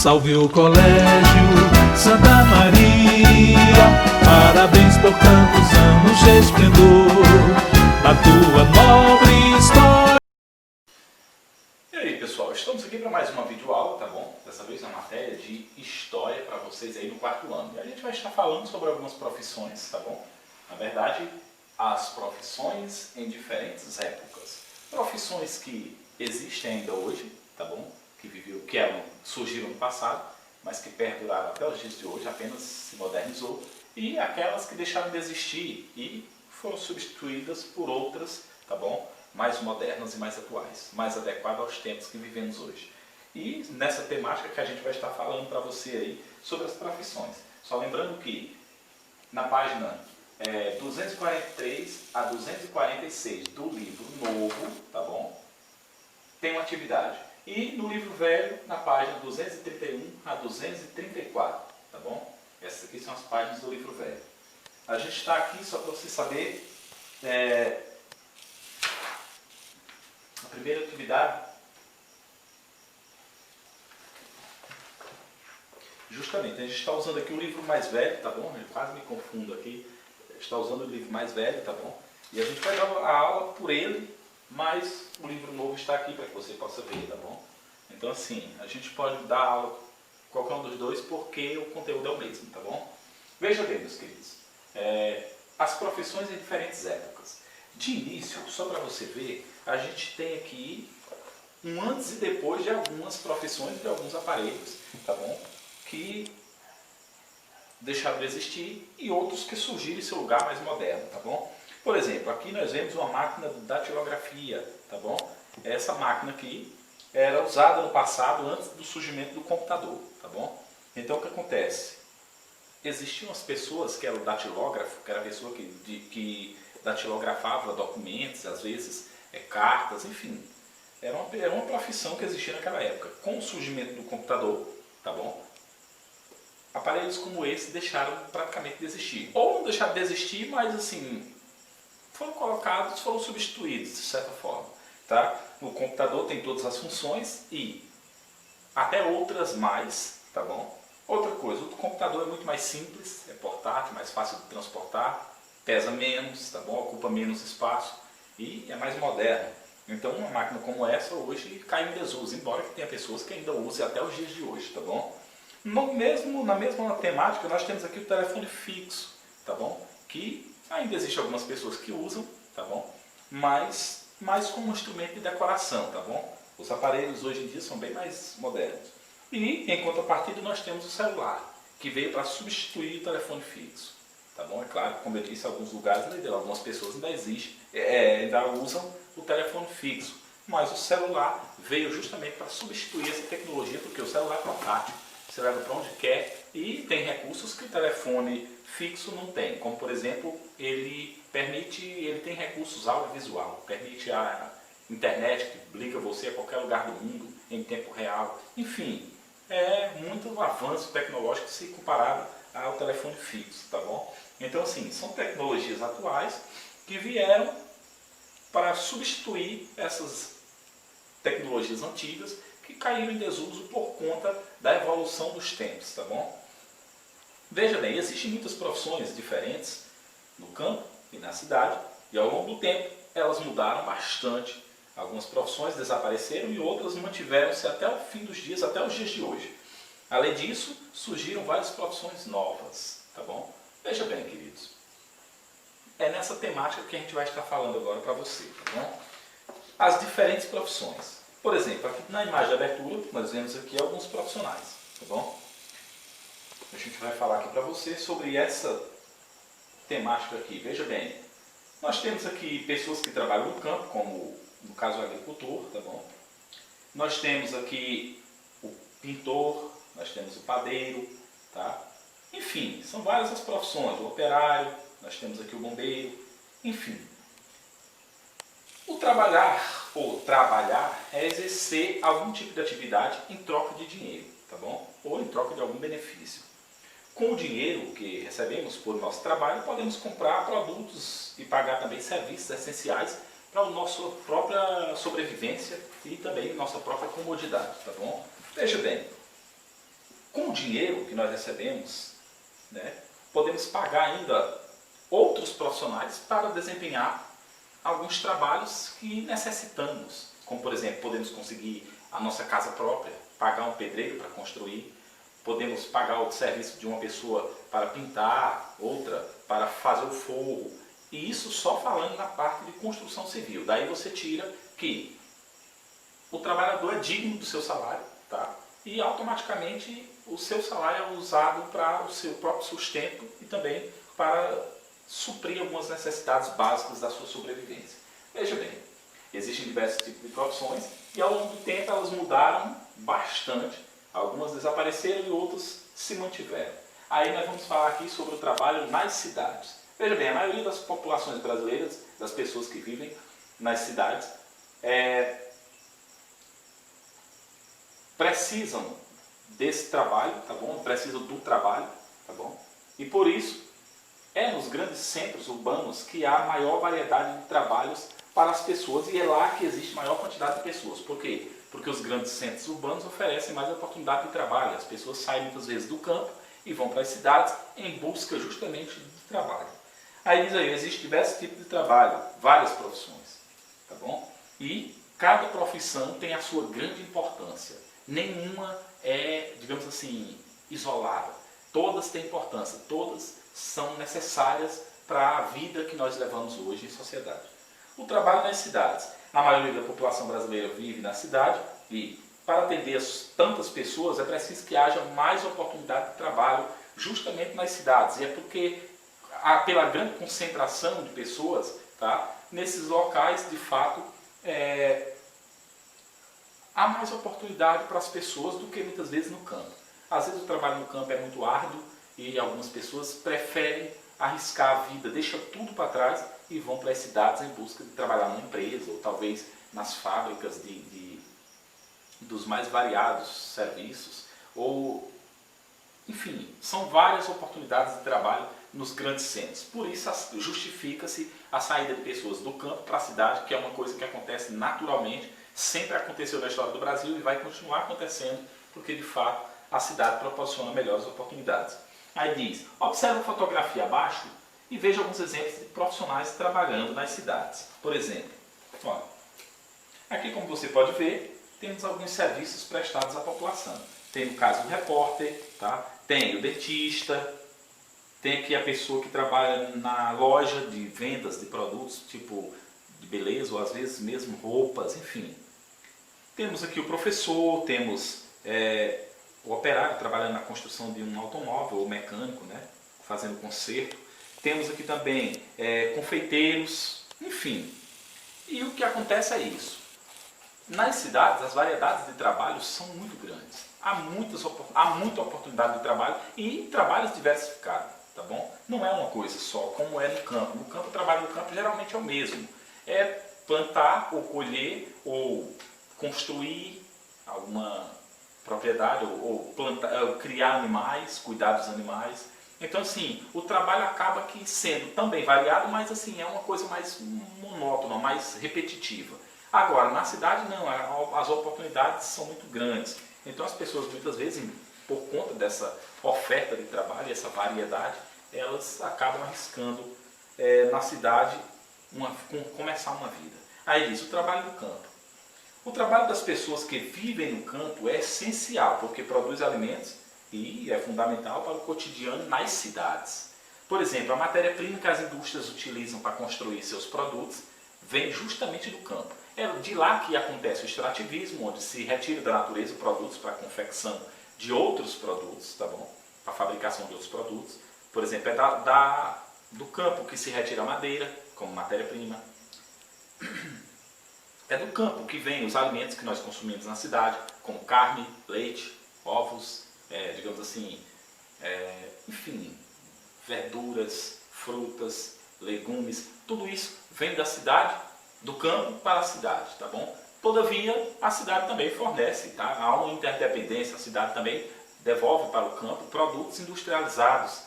Salve o Colégio Santa Maria, parabéns por tantos anos de esplendor, da tua nobre história. E aí pessoal, estamos aqui para mais uma videoaula, tá bom? Dessa vez uma matéria de História para vocês aí no quarto ano. E a gente vai estar falando sobre algumas profissões, tá bom? Na verdade, as profissões em diferentes épocas. Profissões que existem ainda hoje, tá bom? Surgiram no passado, mas que perduraram até os dias de hoje, apenas se modernizou. E aquelas que deixaram de existir e foram substituídas por outras, tá bom? Mais modernas e mais atuais, mais adequadas aos tempos que vivemos hoje. E nessa temática que a gente vai estar falando para você aí sobre as profissões. Só lembrando que na página 243 a 246 do livro novo, tá bom? Tem uma atividade. E no livro velho, na página 231 a 234, tá bom? Essas aqui são as páginas do livro velho. A gente está aqui só para você saber a primeira atividade. Justamente, a gente está usando aqui o livro mais velho, tá bom? Eu quase me confundo aqui. Está usando o livro mais velho, tá bom? E a gente vai dar a aula por ele, mas o livro novo está aqui para que você possa ver, tá bom? Então assim, a gente pode dar aula qualquer um dos dois porque o conteúdo é o mesmo, tá bom? Veja bem, meus queridos, as profissões em diferentes épocas. De início, só para você ver, a gente tem aqui um antes e depois de algumas profissões, de alguns aparelhos, tá bom? Que deixaram de existir e outros que surgiram em seu lugar mais moderno, tá bom? Por exemplo, aqui nós vemos uma máquina de datilografia, tá bom? Essa máquina aqui era usada no passado antes do surgimento do computador, tá bom? Então o que acontece? Existiam as pessoas que eram datilógrafo, que era a pessoa que datilografava documentos, às vezes cartas, enfim. Era uma profissão que existia naquela época. Com o surgimento do computador, tá bom? Aparelhos como esse deixaram praticamente de existir. Ou não deixaram de existir, mas assim, foram substituídos de certa forma. Tá? O computador tem todas as funções e até outras mais, tá bom? Outra coisa, o computador é muito mais simples, é portátil, mais fácil de transportar, pesa menos, tá bom? Ocupa menos espaço e é mais moderno. Então uma máquina como essa hoje cai em desuso, embora que tenha pessoas que ainda usem até os dias de hoje, tá bom? Na mesma temática, nós temos aqui o telefone fixo, tá bom? Que ainda existem algumas pessoas que usam, tá bom? Mas mais como um instrumento de decoração, tá bom? Os aparelhos hoje em dia são bem mais modernos. E, em contrapartida, nós temos o celular, que veio para substituir o telefone fixo, tá bom? É claro, como eu disse, em alguns lugares, algumas pessoas ainda usam o telefone fixo, mas o celular veio justamente para substituir essa tecnologia, porque o celular é portátil. Você leva para onde quer e tem recursos que o telefone fixo não tem, como por exemplo, ele tem recursos audiovisual, permite a internet que liga você a qualquer lugar do mundo em tempo real, enfim, é muito avanço tecnológico se comparado ao telefone fixo, tá bom? Então assim, são tecnologias atuais que vieram para substituir essas tecnologias antigas que caíram em desuso por conta da evolução dos tempos, tá bom? Veja bem, existem muitas profissões diferentes no campo e na cidade, e ao longo do tempo elas mudaram bastante. Algumas profissões desapareceram e outras mantiveram-se até o fim dos dias, até os dias de hoje. Além disso, surgiram várias profissões novas, tá bom? Veja bem, queridos, é nessa temática que a gente vai estar falando agora para você, tá bom? As diferentes profissões. Por exemplo, aqui na imagem de abertura, nós vemos aqui alguns profissionais, tá bom? A gente vai falar aqui para você sobre essa temática aqui. Veja bem, nós temos aqui pessoas que trabalham no campo, como no caso o agricultor, tá bom? Nós temos aqui o pintor, nós temos o padeiro, tá? Enfim, são várias as profissões, o operário, nós temos aqui o bombeiro, enfim. O trabalhar ou trabalhar é exercer algum tipo de atividade em troca de dinheiro, tá bom? Ou em troca de algum benefício. Com o dinheiro que recebemos por nosso trabalho, podemos comprar produtos e pagar também serviços essenciais para a nossa própria sobrevivência e também nossa própria comodidade, tá bom? Veja bem, com o dinheiro que nós recebemos, né, podemos pagar ainda outros profissionais para desempenhar alguns trabalhos que necessitamos. Como, por exemplo, podemos conseguir a nossa casa própria, pagar um pedreiro para construir, podemos pagar o serviço de uma pessoa para pintar, outra para fazer o forro. E isso só falando na parte de construção civil. Daí você tira que o trabalhador é digno do seu salário, tá? E automaticamente o seu salário é usado para o seu próprio sustento e também para suprir algumas necessidades básicas da sua sobrevivência. Veja bem, existem diversos tipos de profissões e ao longo do tempo elas mudaram bastante. Algumas desapareceram e outras se mantiveram. Aí nós vamos falar aqui sobre o trabalho nas cidades. Veja bem, a maioria das populações brasileiras, das pessoas que vivem nas cidades, precisam desse trabalho, tá bom? Precisam do trabalho, tá bom? E por isso, é nos grandes centros urbanos que há maior variedade de trabalhos para as pessoas e é lá que existe maior quantidade de pessoas. Por quê? Porque os grandes centros urbanos oferecem mais oportunidade de trabalho. As pessoas saem muitas vezes do campo e vão para as cidades em busca justamente de trabalho. Aí diz aí, existe diversos tipos de trabalho, várias profissões, tá bom? E cada profissão tem a sua grande importância. Nenhuma é, digamos assim, isolada. Todas têm importância, todas são necessárias para a vida que nós levamos hoje em sociedade. O trabalho nas cidades. A maioria da população brasileira vive na cidade e para atender tantas pessoas é preciso que haja mais oportunidade de trabalho justamente nas cidades. E é porque, pela grande concentração de pessoas, tá, nesses locais, de fato, há mais oportunidade para as pessoas do que muitas vezes no campo. Às vezes o trabalho no campo é muito árduo e algumas pessoas preferem arriscar a vida, deixam tudo para trás e vão para as cidades em busca de trabalhar numa empresa ou talvez nas fábricas dos mais variados serviços. Ou, enfim, são várias oportunidades de trabalho nos grandes centros. Por isso justifica-se a saída de pessoas do campo para a cidade, que é uma coisa que acontece naturalmente, sempre aconteceu na história do Brasil e vai continuar acontecendo, porque de fato a cidade proporciona melhores oportunidades. Aí diz, observe a fotografia abaixo e veja alguns exemplos de profissionais trabalhando nas cidades. Por exemplo, olha, aqui como você pode ver, temos alguns serviços prestados à população. Tem no caso o repórter, tá? Tem o dentista, tem aqui a pessoa que trabalha na loja de vendas de produtos, tipo de beleza ou às vezes mesmo roupas, enfim. Temos aqui o professor, temos o operário trabalhando na construção de um automóvel, ou mecânico, né, fazendo conserto. Temos aqui também confeiteiros, enfim. E o que acontece é isso. Nas cidades, as variedades de trabalho são muito grandes. Há muita oportunidade de trabalho e trabalhos diversificados, tá bom? Não é uma coisa só, como é no campo. No campo, o trabalho no campo geralmente é o mesmo. É plantar, ou colher, ou construir alguma propriedade, ou plantar, criar animais, cuidar dos animais. Então, assim, o trabalho acaba que sendo também variado, mas assim, é uma coisa mais monótona, mais repetitiva. Agora, na cidade não, as oportunidades são muito grandes. Então as pessoas muitas vezes, por conta dessa oferta de trabalho, essa variedade, elas acabam arriscando na cidade começar uma vida. Aí diz, o trabalho no campo. O trabalho das pessoas que vivem no campo é essencial, porque produz alimentos e é fundamental para o cotidiano nas cidades. Por exemplo, a matéria-prima que as indústrias utilizam para construir seus produtos vem justamente do campo. É de lá que acontece o extrativismo, onde se retira da natureza produtos para a confecção de outros produtos, tá bom? Para a fabricação de outros produtos. Por exemplo, é do campo que se retira a madeira como matéria-prima. É do campo que vem os alimentos que nós consumimos na cidade, como carne, leite, ovos, digamos assim, enfim, verduras, frutas, legumes, tudo isso vem da cidade, do campo para a cidade, tá bom? Todavia, a cidade também fornece, tá? Há uma interdependência, a cidade também devolve para o campo produtos industrializados,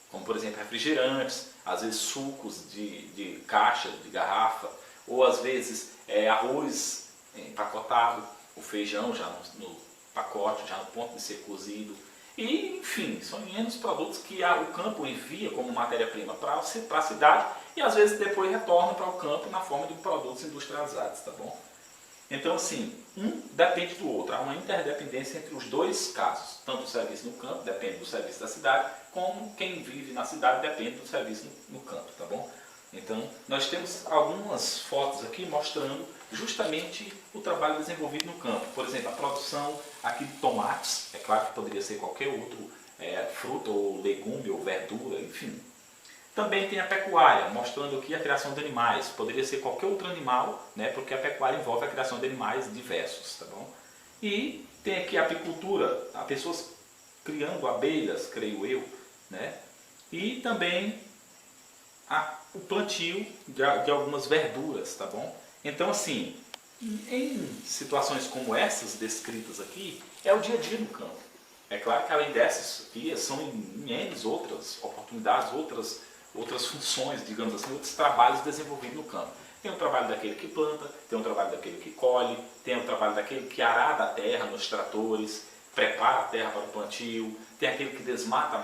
como por exemplo refrigerantes, às vezes sucos de caixa, de garrafa, ou às vezes arroz empacotado, o feijão já no pacote, já no ponto de ser cozido. E, enfim, são inúmeros produtos que o campo envia como matéria-prima para a cidade e às vezes depois retorna para o campo na forma de produtos industrializados, tá bom? Então, assim, um depende do outro, há uma interdependência entre os dois casos. Tanto o serviço no campo depende do serviço da cidade, como quem vive na cidade depende do serviço no campo, tá bom? Então, nós temos algumas fotos aqui mostrando justamente o trabalho desenvolvido no campo. Por exemplo, a produção aqui de tomates, é claro que poderia ser qualquer outro fruto ou legume ou verdura, enfim. Também tem a pecuária, mostrando aqui a criação de animais. Poderia ser qualquer outro animal, né, porque a pecuária envolve a criação de animais diversos, tá bom? E tem aqui a apicultura, há pessoas criando abelhas, creio eu, né? E também o plantio de algumas verduras, tá bom? Então, assim, em situações como essas descritas aqui, é o dia a dia no campo. É claro que além dessas aqui, são inúmeras outras oportunidades, outras funções, digamos assim, outros trabalhos desenvolvidos no campo. Tem o trabalho daquele que planta, tem o trabalho daquele que colhe, tem o trabalho daquele que arada a terra nos tratores, prepara a terra para o plantio, tem aquele que desmata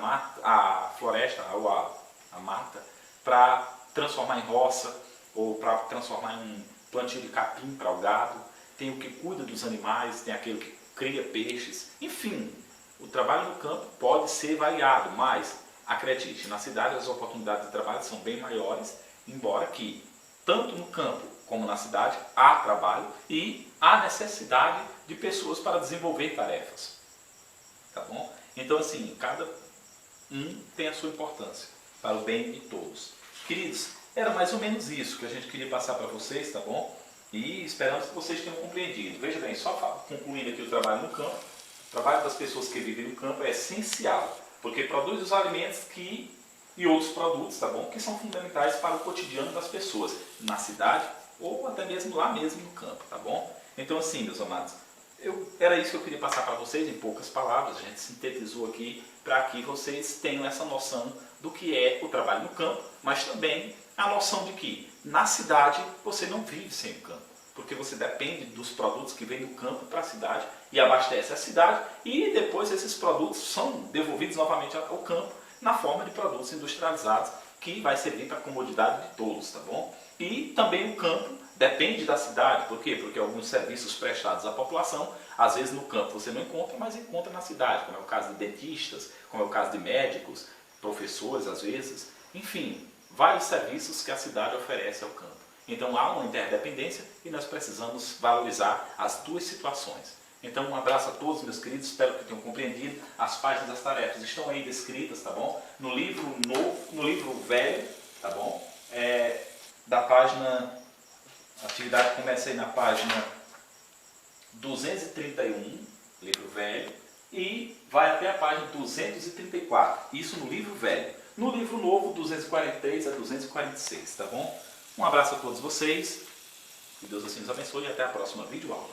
a floresta ou a mata para transformar em roça ou para transformar em um plantio de capim para o gado, tem o que cuida dos animais, tem aquele que cria peixes, enfim, o trabalho no campo pode ser variado, mas acredite, na cidade as oportunidades de trabalho são bem maiores, embora que tanto no campo como na cidade há trabalho e há necessidade de pessoas para desenvolver tarefas, tá bom? Então, assim, cada um tem a sua importância para o bem de todos. Queridos, era mais ou menos isso que a gente queria passar para vocês, tá bom? E esperamos que vocês tenham compreendido. Veja bem, só concluindo aqui o trabalho no campo, o trabalho das pessoas que vivem no campo é essencial, porque produz os alimentos e outros produtos, tá bom? Que são fundamentais para o cotidiano das pessoas, na cidade ou até mesmo lá mesmo no campo, tá bom? Então, assim, meus amados, era isso que eu queria passar para vocês em poucas palavras. A gente sintetizou aqui para que vocês tenham essa noção do que é o trabalho no campo, mas também a noção de que na cidade você não vive sem o campo, porque você depende dos produtos que vêm do campo para a cidade e abastece a cidade e depois esses produtos são devolvidos novamente ao campo na forma de produtos industrializados que vai servir para a comodidade de todos, tá bom? E também o campo depende da cidade, por quê? Porque alguns serviços prestados à população, às vezes no campo você não encontra, mas encontra na cidade, como é o caso de dentistas, como é o caso de médicos, professores às vezes, enfim, vários serviços que a cidade oferece ao campo. Então há uma interdependência e nós precisamos valorizar as duas situações. Então um abraço a todos, meus queridos, espero que tenham compreendido. As páginas das tarefas estão aí descritas, tá bom? No livro novo, no livro velho, tá bom? Da página, a atividade começa aí na página 231, livro velho, e vai até a página 234, isso no livro velho. No livro novo, 243 a 246, tá bom? Um abraço a todos vocês, que Deus assim nos abençoe e até a próxima videoaula.